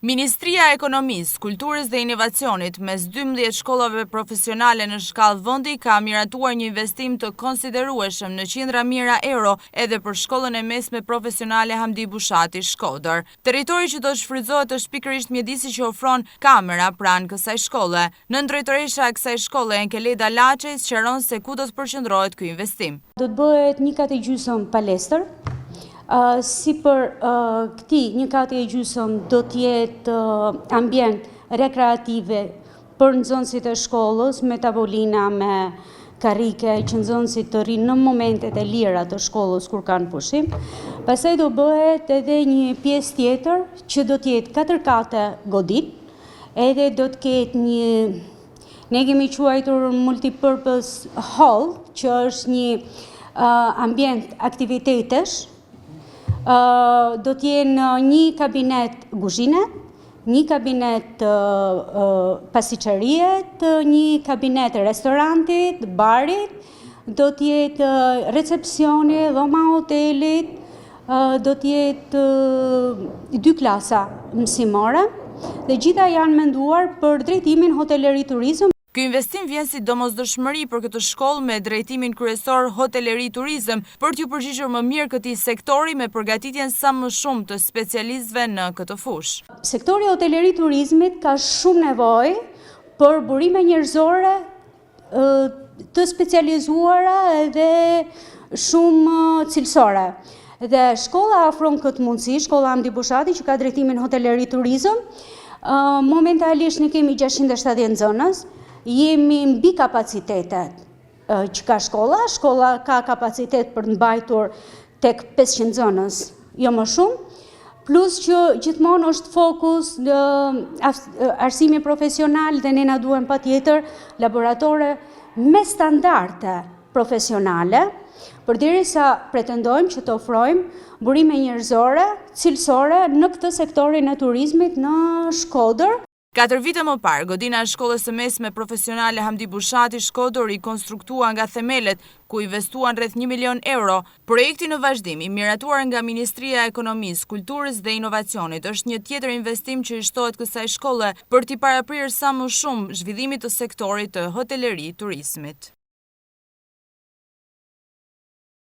Ministria e Ekonomisë, Kulturës dhe Inovacionit mes 12 shkollave profesionale në shkallë vendi ka miratuar një investim të konsiderueshëm në qindra mijëra euro edhe për shkollën e mesme profesionale Hamdi Bushati Shkodër. Territori që do shfrytëzohet është pikërisht mjedisi që ofron kamera pranë kësaj shkolle. Nën drejtoresha e kësaj shkolle Enkeleda Laçej sqaron se ku do të përqendrohet ky investim. Do të bëhet një katë e gjysmë palestër. Si për këti një katë e gjysmë do t'jetë ambient rekreative për nxënësit e shkollës me tavolina, me karrike që nxënësit të rinë në momentet e lira të shkollës kur kanë pushim. Pastaj do bëhet edhe një pjesë tjetër që do t'jetë 4 kate godit, edhe do t'ketë një, ne kemi quajtur multipurpose hall, që është një ambient aktivitetesh. Do t'jenë një kabinet kuzhine, një kabinet pasicëriet, një kabinet restorantit, barit, do t'jetë recepcioni, dhoma hotelit, do t'jetë 2 klasa mësimore dhe gjitha janë menduar për drejtimin hoteleri turizëm. Ky investim vjen si domosdoshmëri për këtë shkollë me drejtimin kryesor hoteleri turizëm për t'ju përgjigjur më mirë këtij sektori me përgatitjen sa më shumë të specialistëve në këtë fushë. Sektori hoteleri turizmit ka shumë nevojë për burime njerëzore të specializuara edhe shumë cilësore. Dhe shkolla afron këtë mundësi, shkolla Hamdi Bushati që ka drejtimin hoteleri turizëm. Momentalisht ne kemi 670 nxënës. Jemi mbi kapacitetet që ka shkolla. Shkolla ka kapacitet për të mbajtur tek 500 nxënës, jo më shumë, plus që gjithmonë është fokus në arsimi profesional dhe ne na duhen patjetër laboratore me standarde profesionale, përderisa pretendojmë që të ofrojmë burime njerëzore, cilësore në këtë sektorin e turizmit në Shkodër. 4 vite më parë, godina e shkollës së mesme profesionale Hamdi Bushati Shkodër rikonstruktua nga themelet, ku investuan rreth 1 milion euro. Projekti në vazhdim, i miratuar nga Ministria e Ekonomisë, Kulturës dhe Inovacionit, është një tjetër investim që i shtohet kësaj shkolle për t'i paraprirë sa më shumë zhvillimit të sektorit të hoteleri turizmit.